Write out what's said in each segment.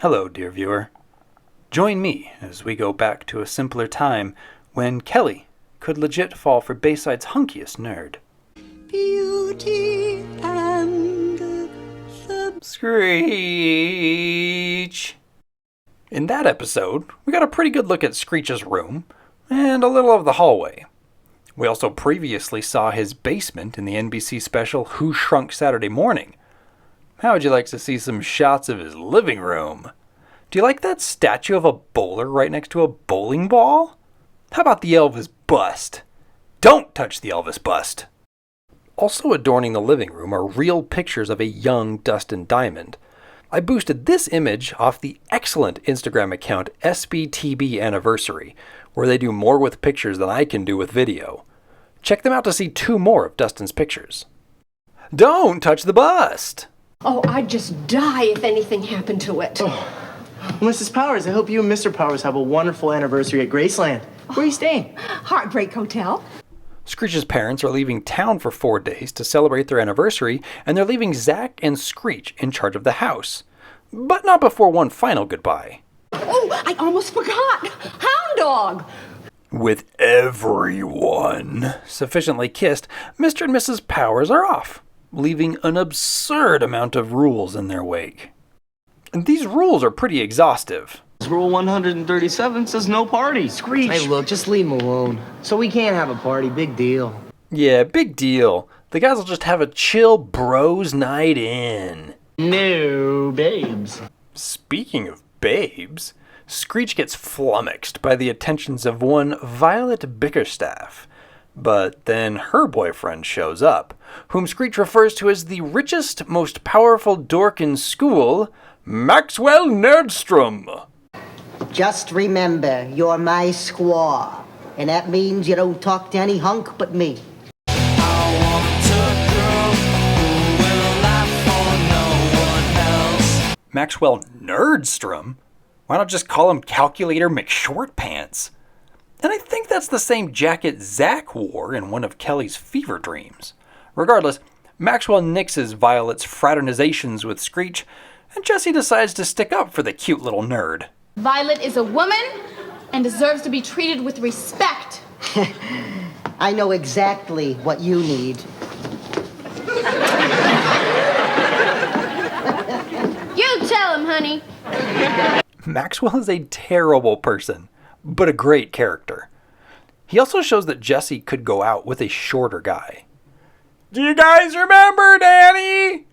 Hello, dear viewer. Join me as we go back to a simpler time when Kelly could legit fall for Bayside's hunkiest nerd. Beauty and the Screech. In that episode, we got a pretty good look at Screech's room and a little of the hallway. We also previously saw his basement in the NBC special Who Shrunk Saturday Morning. How would you like to see some shots of his living room? Do you like that statue of a bowler right next to a bowling ball? How about the Elvis bust? Don't touch the Elvis bust! Also adorning the living room are real pictures of a young Dustin Diamond. I boosted this image off the excellent Instagram account SBTB Anniversary, where they do more with pictures than I can do with video. Check them out to see 2 more of Dustin's pictures. Don't touch the bust! Oh, I'd just die if anything happened to it. Oh. Mrs. Powers, I hope you and Mr. Powers have a wonderful anniversary at Graceland. Where are you staying? Heartbreak Hotel. Screech's parents are leaving town for 4 days to celebrate their anniversary, and they're leaving Zack and Screech in charge of the house. But not before one final goodbye. Oh, I almost forgot! Hound dog! With everyone sufficiently kissed, Mr. and Mrs. Powers are off, leaving an absurd amount of rules in their wake. And these rules are pretty exhaustive. Rule 137 says no party. Screech. Hey, look, just leave him alone. So we can't have a party, big deal. Yeah, big deal. The guys will just have a chill bros night in. No, babes. Speaking of babes, Screech gets flummoxed by the attentions of one Violet Bickerstaff. But then her boyfriend shows up, whom Screech refers to as the richest, most powerful dork in school, Maxwell Nerdstrom. Just remember, you're my squaw, and that means you don't talk to any hunk but me. Maxwell Nerdstrom? Why not just call him Calculator McShortpants? And I think that's the same jacket Zack wore in one of Kelly's fever dreams. Regardless, Maxwell nixes Violet's fraternizations with Screech, and Jesse decides to stick up for the cute little nerd. Violet is a woman and deserves to be treated with respect. I know exactly what you need. You tell him, honey. Maxwell is a terrible person, but a great character. He also shows that Jesse could go out with a shorter guy. Do you guys remember Danny?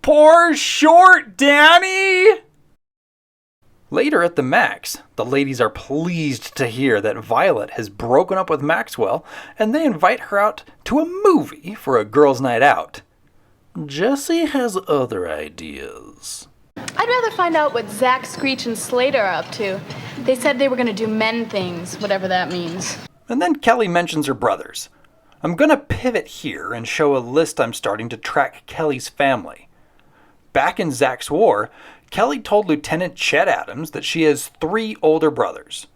Poor short Danny! Later at the Max, the ladies are pleased to hear that Violet has broken up with Maxwell, and they invite her out to a movie for a girls' night out. Jesse has other ideas. I'd rather find out what Zack, Screech, and Slater are up to. They said they were going to do men things, whatever that means. And then Kelly mentions her brothers. I'm going to pivot here and show a list I'm starting to track Kelly's family. Back in Zack's war, Kelly told Lieutenant Chet Adams that she has 3 older brothers.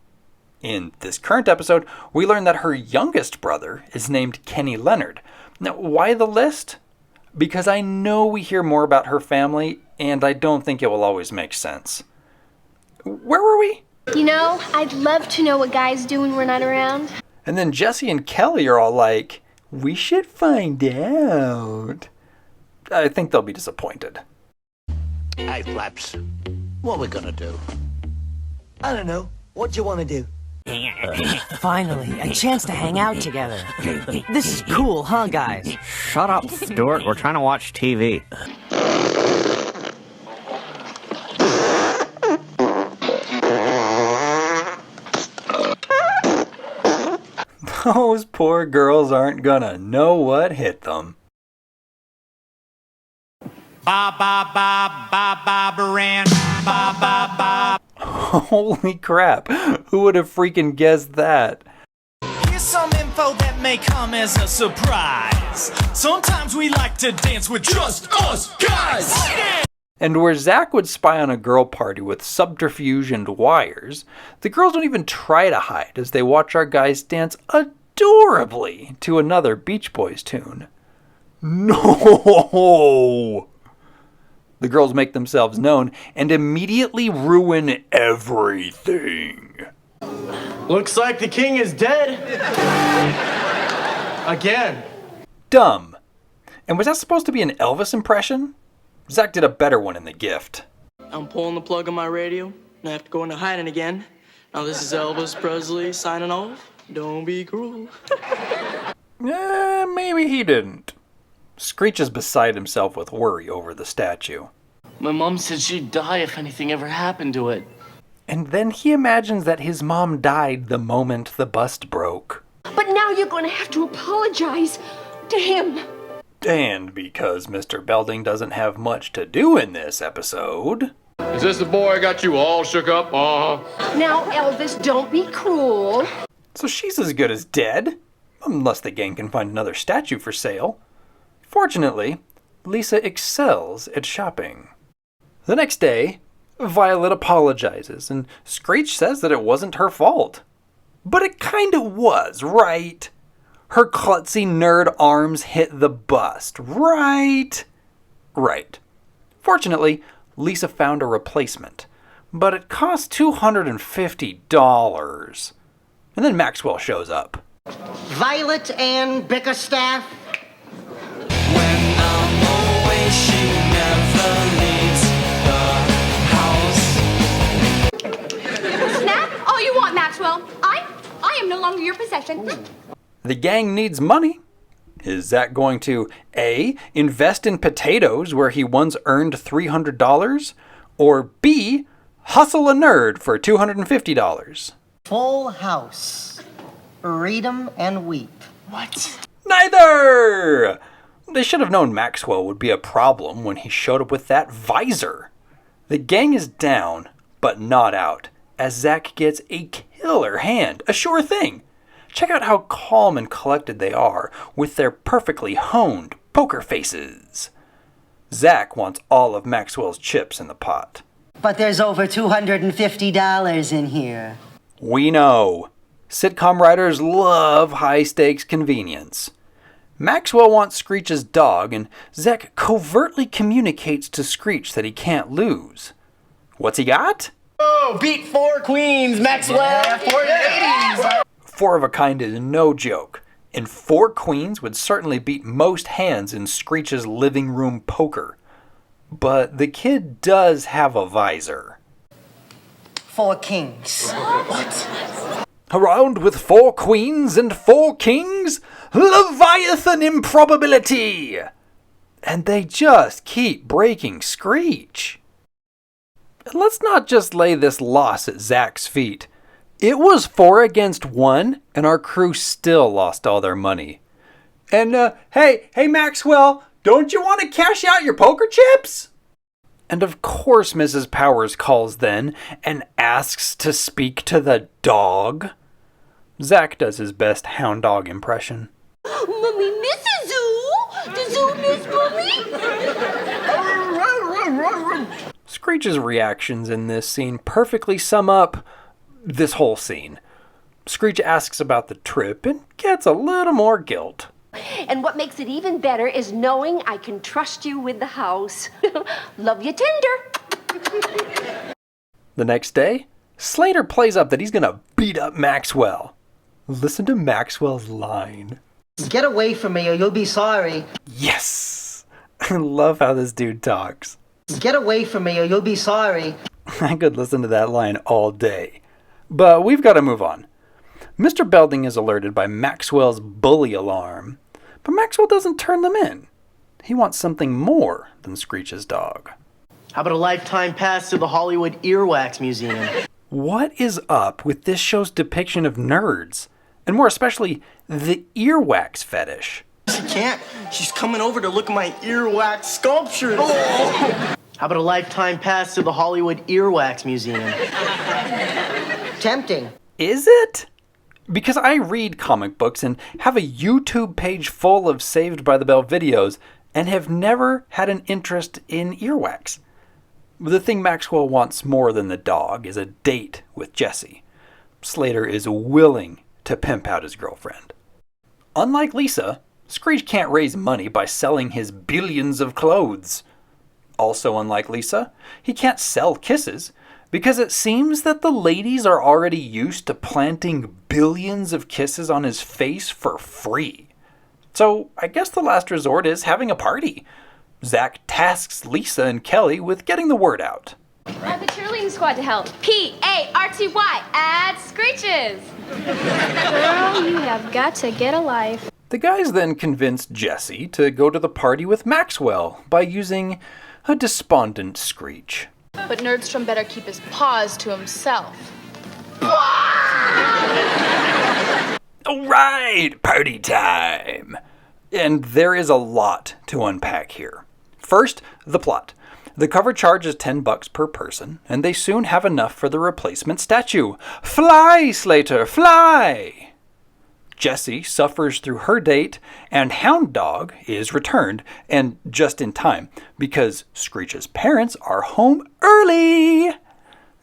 In this current episode, we learn that her youngest brother is named Kenny Leonard. Now, why the list? Because I know we hear more about her family, and I don't think it will always make sense. Where were we? You know, I'd love to know what guys do when we're not around. And then Jesse and Kelly are all like, we should find out. I think they'll be disappointed. Hey, Flaps, what we gonna do? I don't know. What do you want to do? Finally, a chance to hang out together. This is cool, huh, guys? Shut up, Stuart. We're trying to watch TV. Those poor girls aren't gonna know what hit them. Ba ba ba ba ba baran ba ba ba. Holy crap, who would have freaking guessed that? Here's some info that may come as a surprise. Sometimes we like to dance with just us guys. And where Zack would spy on a girl party with subterfuge and wires, the girls don't even try to hide as they watch our guys dance adorably to another Beach Boys tune. No! The girls make themselves known and immediately ruin everything. Looks like the king is dead. Again. Dumb. And was that supposed to be an Elvis impression? Zack did a better one in The Gift. I'm pulling the plug on my radio, and I have to go into hiding again. Now this is Elvis Presley signing off. Don't be cruel. Maybe he didn't. Screech is beside himself with worry over the statue. My mom said she'd die if anything ever happened to it. And then he imagines that his mom died the moment the bust broke. But now you're going to have to apologize to him. And because Mr. Belding doesn't have much to do in this episode... Is this the boy got you all shook up? Now, Elvis, don't be cruel. So she's as good as dead, unless the gang can find another statue for sale. Fortunately, Lisa excels at shopping. The next day, Violet apologizes, and Screech says that it wasn't her fault. But it kinda was, right? Her klutzy nerd arms hit the bust, right? Right. Fortunately, Lisa found a replacement, but it cost $250. And then Maxwell shows up. Violet and Bickerstaff. When I'm away, she never leaves the house. Snap all you want, Maxwell. I am no longer your possession. The gang needs money. Is Zack going to A, invest in potatoes where he once earned $300, or B, hustle a nerd for $250? Full house. Read 'em and weep. What? Neither! They should have known Maxwell would be a problem when he showed up with that visor. The gang is down, but not out, as Zack gets a killer hand, a sure thing. Check out how calm and collected they are with their perfectly honed poker faces. Zack wants all of Maxwell's chips in the pot. But there's over $250 in here. We know. Sitcom writers love high-stakes convenience. Maxwell wants Screech's dog, and Zack covertly communicates to Screech that he can't lose. What's he got? Oh, beat 4 queens, Maxwell. Yeah, 4 ladies. 4 of a kind is no joke, and 4 queens would certainly beat most hands in Screech's living room poker. But the kid does have a visor. 4 kings. What? Around with 4 queens and 4 kings? Leviathan improbability! And they just keep breaking Screech. And let's not just lay this loss at Zack's feet. It was 4 against 1, and our crew still lost all their money. And, hey Maxwell, don't you want to cash out your poker chips? And of course Mrs. Powers calls then and asks to speak to the dog. Zack does his best hound dog impression. Mummy misses Zoo. Does Zoo miss Mummy? Screech's reactions in this scene perfectly sum up this whole scene. Screech asks about the trip and gets a little more guilt. And what makes it even better is knowing I can trust you with the house. Love you tender. The next day, Slater plays up that he's gonna beat up Maxwell. Listen to Maxwell's line. Get away from me or you'll be sorry. Yes! I love how this dude talks. Get away from me or you'll be sorry. I could listen to that line all day. But we've got to move on. Mr. Belding is alerted by Maxwell's bully alarm. But Maxwell doesn't turn them in. He wants something more than Screech's dog. How about a lifetime pass to the Hollywood Earwax Museum? What is up with this show's depiction of nerds? And more especially, the earwax fetish. She can't. She's coming over to look at my earwax sculptures. Oh. How about a lifetime pass to the Hollywood Earwax Museum? Tempting. Is it? Because I read comic books and have a YouTube page full of Saved by the Bell videos and have never had an interest in earwax. The thing Maxwell wants more than the dog is a date with Jessie. Slater is willing to pimp out his girlfriend. Unlike Lisa, Screech can't raise money by selling his billions of clothes. also unlike Lisa, he can't sell kisses, because it seems that the ladies are already used to planting billions of kisses on his face for free. So I guess the last resort is having a party. Zack tasks Lisa and Kelly with getting the word out. Add the cheerleading squad to help. P-A-R-T-Y. Add Screeches. Girl, you have got to get a life. The guys then convinced Jesse to go to the party with Maxwell by using a despondent Screech. But Nerdstrom better keep his paws to himself. Alright, party time! And there is a lot to unpack here. First, the plot. The cover charge is $10 per person, and they soon have enough for the replacement statue. Fly, Slater, fly! Jessie suffers through her date, and Hound Dog is returned, and just in time, because Screech's parents are home early.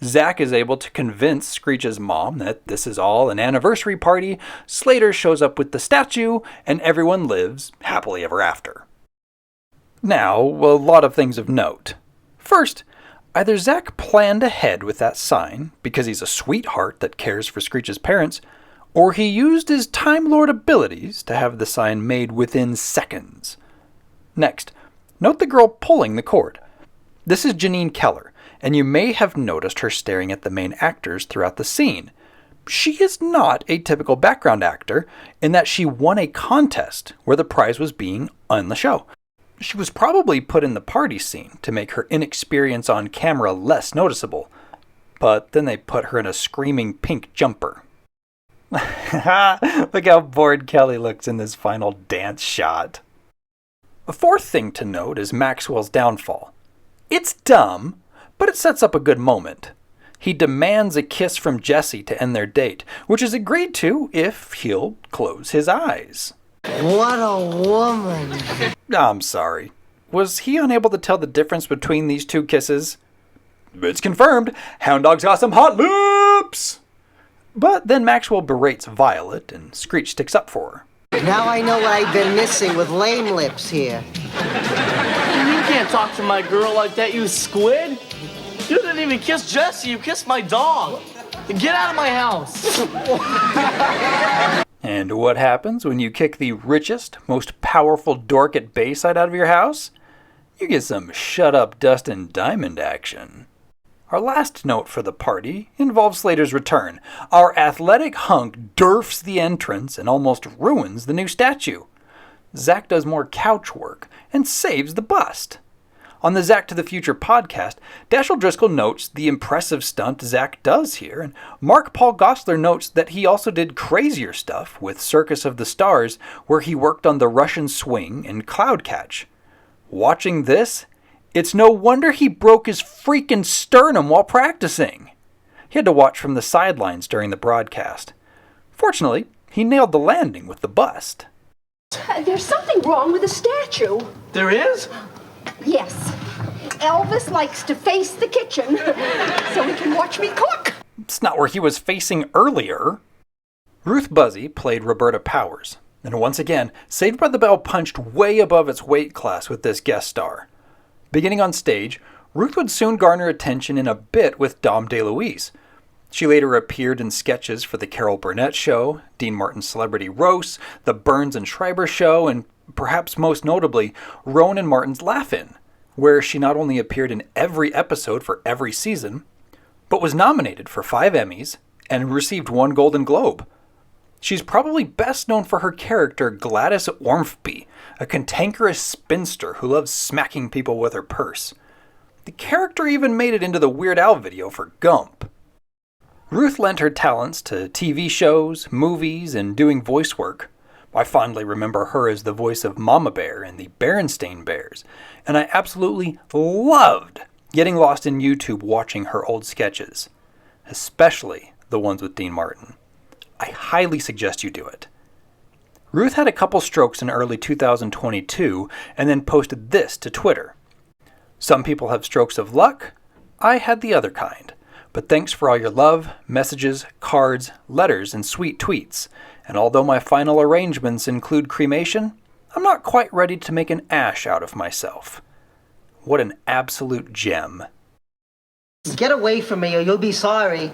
Zack is able to convince Screech's mom that this is all an anniversary party, Slater shows up with the statue, and everyone lives happily ever after. Now, a lot of things of note. First, either Zack planned ahead with that sign, because he's a sweetheart that cares for Screech's parents, or he used his Time Lord abilities to have the sign made within seconds. Next, note the girl pulling the cord. This is Janine Keller, and you may have noticed her staring at the main actors throughout the scene. She is not a typical background actor in that she won a contest where the prize was being on the show. She was probably put in the party scene to make her inexperience on camera less noticeable, but then they put her in a screaming pink jumper. Look how bored Kelly looks in this final dance shot. A fourth thing to note is Maxwell's downfall. It's dumb, but it sets up a good moment. He demands a kiss from Jessie to end their date, which is agreed to if he'll close his eyes. What a woman. I'm sorry. Was he unable to tell the difference between these two kisses? It's confirmed. Hound Dog's got some hot lips! But then Maxwell berates Violet, and Screech sticks up for her. Now I know what I've been missing with lame lips here. You can't talk to my girl like that, you squid. You didn't even kiss Jessie, you kissed my dog. Get out of my house. And what happens when you kick the richest, most powerful dork at Bayside out of your house? You get some shut up Dustin Diamond action. Our last note for the party involves Slater's return. Our athletic hunk derfs the entrance and almost ruins the new statue. Zack does more couch work and saves the bust. On the Zack to the Future podcast, Dashiell Driscoll notes the impressive stunt Zack does here, and Mark-Paul Gosselaar notes that he also did crazier stuff with Circus of the Stars, where he worked on the Russian swing and cloud catch. Watching this, it's no wonder he broke his freaking sternum while practicing. He had to watch from the sidelines during the broadcast. Fortunately, he nailed the landing with the bust. There's something wrong with the statue. There is? Yes. Elvis likes to face the kitchen so he can watch me cook. It's not where he was facing earlier. Ruth Buzzi played Roberta Powers, and once again, Saved by the Bell punched way above its weight class with this guest star. Beginning on stage, Ruth would soon garner attention in a bit with Dom DeLuise. She later appeared in sketches for The Carol Burnett Show, Dean Martin's Celebrity Roast, The Burns and Schreiber Show, and perhaps most notably, Rowan and Martin's Laugh-In, where she not only appeared in every episode for every season, but was nominated for 5 Emmys and received 1 Golden Globe. She's probably best known for her character Gladys Ormsby, a cantankerous spinster who loves smacking people with her purse. The character even made it into the Weird Al video for Gump. Ruth lent her talents to TV shows, movies, and doing voice work. I fondly remember her as the voice of Mama Bear in the Berenstain Bears, and I absolutely loved getting lost in YouTube watching her old sketches, especially the ones with Dean Martin. I highly suggest you do it. Ruth had a couple strokes in early 2022 and then posted this to Twitter. Some people have strokes of luck. I had the other kind. But thanks for all your love, messages, cards, letters, and sweet tweets. And although my final arrangements include cremation, I'm not quite ready to make an ash out of myself. What an absolute gem. Get away from me or you'll be sorry.